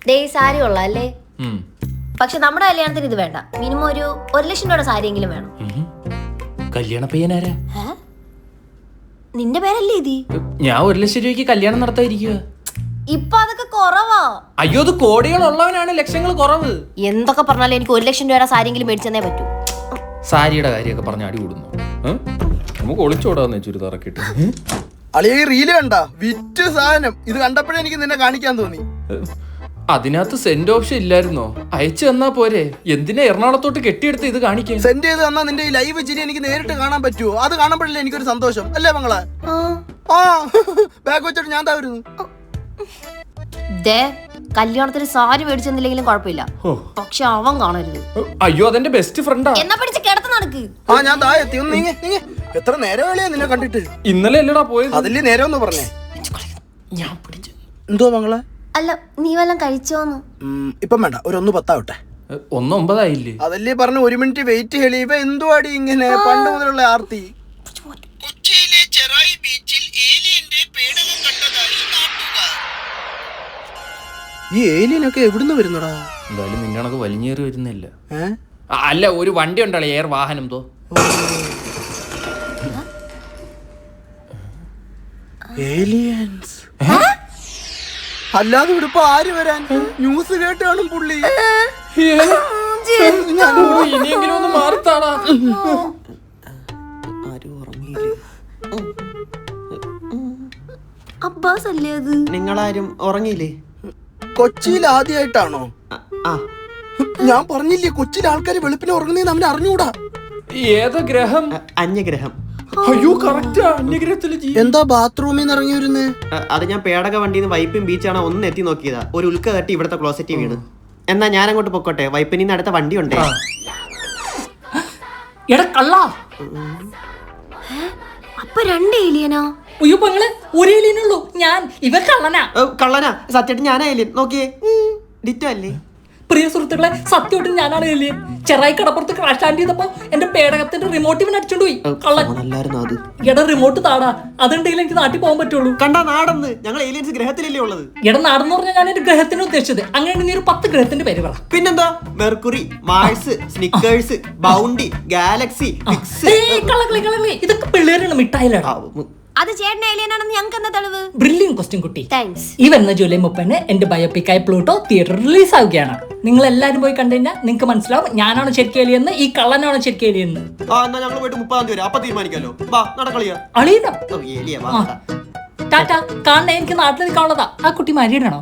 ദേ ഈ സാരി കൊള്ളാം അല്ലേ? പക്ഷെ നമ്മുടെ കല്യാണത്തിന് ഇത് വേണ്ട. മിനിമം ഒരു 1 ലക്ഷം രൂപയുടെ സാരിയെങ്കിലും വേണം. കല്യാണ പയ്യനാരാ? നിന്റെ പേരല്ലേ ഇത്? ഞാൻ 1 ലക്ഷം രൂപയ്ക്ക് കല്യാണം നടത്താതിരിക്കുക. ഇപ്പൊ അതൊക്കെ കുറവാ. അയ്യോ, അത് കോടികളുള്ളവനാണ് ലക്ഷങ്ങൾ കുറവ്. എന്തൊക്കെ പറഞ്ഞാലും എനിക്ക് 1 ലക്ഷം രൂപയുടെ സാരിയെങ്കിലും മേടിച്ചെന്നേ പറ്റൂ. സാരിയുടെ കാര്യമൊക്കെ പറഞ്ഞ അടി കൂടുന്നു. നമുക്ക് ഒളിച്ചോടാന്ന് ചുരിദാറൊക്കെ ഇട്ട്. അളിയ റീല് കണ്ട വിറ്റ് സാധനം. ഇത് കണ്ടപ്പോഴേ എനിക്ക് നിന്നെ കാണിക്കാൻ തോന്നി. അതിനകത്ത് സെന്റ് ഓപ്ഷൻ ഇല്ലായിരുന്നോ? അയച്ചു തന്നാ പോരെ? എന്തിനാ എറണാകുളത്തോട്ട് കെട്ടിയെടുത്ത് ഇത് കാണിക്കാൻ? സെന്റ് ചെയ്ത് തന്നാ നിന്റെ ഈ ലൈവ് ചിരി എനിക്ക് നേരിട്ട് കാണാൻ പറ്റുമോ? അത് കാണുമ്പോഴല്ലേ എനിക്കൊരു സന്തോഷം അല്ലേ മങ്ങളെ? ആ ബാഗ് വെച്ചിട്ട് ഞാൻ തായിരുന്നു. കല്യാണത്തിന് സാരി മേടിച്ചെന്നില്ലെങ്കിലും കുഴപ്പമില്ല, പക്ഷെ അവൻ കാണരുത്. അയ്യോ, അതെന്റെ ബെസ്റ്റ് ഫ്രണ്ടാ. എന്നാ പിടിച്ച് കിടത്ത് നടക്ക്. ആ ഞാൻ താഴെത്തി. ഒന്ന് നീങ്ങ. എത്ര നേരം വേളയാ നിന്നെ കണ്ടിട്ട്? ഇന്നലെ അല്ലടാ പോയത്. അതില്ലേ നേരം ഒന്ന് പറഞ്ഞേ. ഞാൻ പിടിച്ചു. എന്തോ മങ്ങളെ? അല്ല, നീ വല്ലതും കഴിച്ചോന്ന്? ഇപ്പം വേണ്ട, ഒരു 1:10 1:09 ആയില്ലേ? അതല്ലേ പറഞ്ഞ 1 മിനിറ്റ് വെയിറ്റ് ഹെളി. ഇവ എന്തുവാടി ഇങ്ങനെ പണ്ട് മുതലുള്ള ആർത്തി? കൊച്ചിയിലെ ചെറായി ബീച്ചിൽ ഏലിയന്റെ പേടകം കണ്ടതായി നാട്ടുകാർ. ഈ ഏലിയനൊക്കെ എവിടുന്ന് വരുന്നടാ? എന്തായാലും നിന്നെ കണക്ക് വലിഞ്ഞേറി വരുന്നില്ല. അല്ല, ഒരു വണ്ടി ഉണ്ടല്ലോ, എയർ വാഹനം. തോ ഏലിയൻസ്. അല്ലാതെ ഇവിടെ ഇപ്പൊ ആര് വരാൻ? ന്യൂസ് കേട്ട് കാണും പുള്ളി. ഇനിയെങ്കിലും ഒന്ന് മാറിത്താടാ. അബ്ബാസ് അല്ലേ അത്? നിങ്ങളാരും ഉറങ്ങിയില്ലേ? കൊച്ചിയിൽ ആദ്യമായിട്ടാണോ? ഞാൻ പറഞ്ഞില്ലേ, കൊച്ചിയിലെ ആൾക്കാര് വെളുപ്പിനെ ഉറങ്ങുന്നതെന്ന് അവന് അറിഞ്ഞൂടാ. ഏതാ ഗ്രഹം? അന്യഗ്രഹം. അയ്യോ, കറക്റ്റ്. അന്യഗ്രഹത്തില് എന്താ ബാത്റൂമിൽ നിന്ന് ഇറങ്ങി വരുന്നേ? അത് ഞാൻ പേടക വണ്ടിന്ന് വൈപ്പിൻ ബീച്ചാണ് ഒന്ന് എത്തി നോക്കിയതാ. ഒരു ഉൽക്ക തട്ടി ഇവിടത്തെ ക്ലോസറ്റ് വീണ്. എന്നാ ഞാൻ അങ്ങോട്ട് പൊക്കോട്ടെ, വൈപ്പിനിന്ന് അടുത്ത വണ്ടി ഉണ്ടേ. അപ്പൊ 2 ഏലിയനോ? അയ്യോ പെങ്ങളെ, ഒരു ഏലിയനുള്ളൂ. ഞാൻ ഇവ കള്ളനാ. കള്ളനാ? സത്യമായിട്ട് ഞാനാ ഏലിയൻ. നോക്കിയേ, ഡിറ്റോ അല്ലേ? പ്രിയ സുഹൃത്തുക്കളെ, സത്യമായിട്ട് ഞാനാണ് ഏലിയൻ. ചെറായി കടപ്പുറത്ത് ക്രാഷ് ലാൻഡ് ചെയ്തപ്പോ എന്റെ പേടകത്തിന്റെ റിമോട്ട് ഇവൻ അടിച്ചോണ്ട് പോയി. കള്ളൻ. എടാ റിമോട്ട് താടാ, അതുണ്ടെങ്കിൽ എനിക്ക് നാട്ടിൽ പോകാൻ പറ്റുള്ളൂ. കണ്ടാ നാടെന്ന്. ഞങ്ങൾ ഏലിയൻസ് ഗ്രഹത്തിലല്ലേ ഉള്ളത്. എടാ നാടെന്ന് പറഞ്ഞാൽ ഞാൻ എന്റെ ഗ്രഹത്തിന് ഉദ്ദേശിച്ചത്. അങ്ങനെ നീ ഒരു 10 ഗ്രഹത്തിന്റെ പേര് പറ. പിന്നെന്താ? Mercury, Mars, Snickers, bounty, Galaxy, ഇതൊക്കെ പിള്ളേരാണ് മിഠായിലാണ്. അത് ചേട്ടൻ ഏലിയനാണെന്ന് ഞങ്ങൾക്ക് എന്താ തെളിവ്? ബ്രില്യൻ ക്വസ്റ്റ്യൻ കുട്ടി. താങ്ക്സ്. ഈ വരുന്ന ജൂലൈ 30 എന്റെ ബയോപിക്കായ പ്ലൂട്ടോ തിയേറ്ററിൽ റിലീസ് ആവുകയാണ്. നിങ്ങൾ എല്ലാരും പോയി കണ്ടു കഴിഞ്ഞാൽ നിങ്ങൾക്ക് മനസ്സിലാവും ഞാനാണ് ശരിക്കും ഏലിയെന്ന്, ഈ കള്ളനാണ് ശരിക്കും ഏലിയെന്ന്. ഞങ്ങൾ പോയിട്ട് 30-ാം തീയതി അപ്പൊ തീരുമാനിക്കാലോ. നടക്കളിയാ അളീന ടാറ്റ. കാണണേ, എനിക്ക് നാട്ടിൽ നിൽക്കാനുള്ളതാ. ആ കുട്ടി മാരീഡാണോ?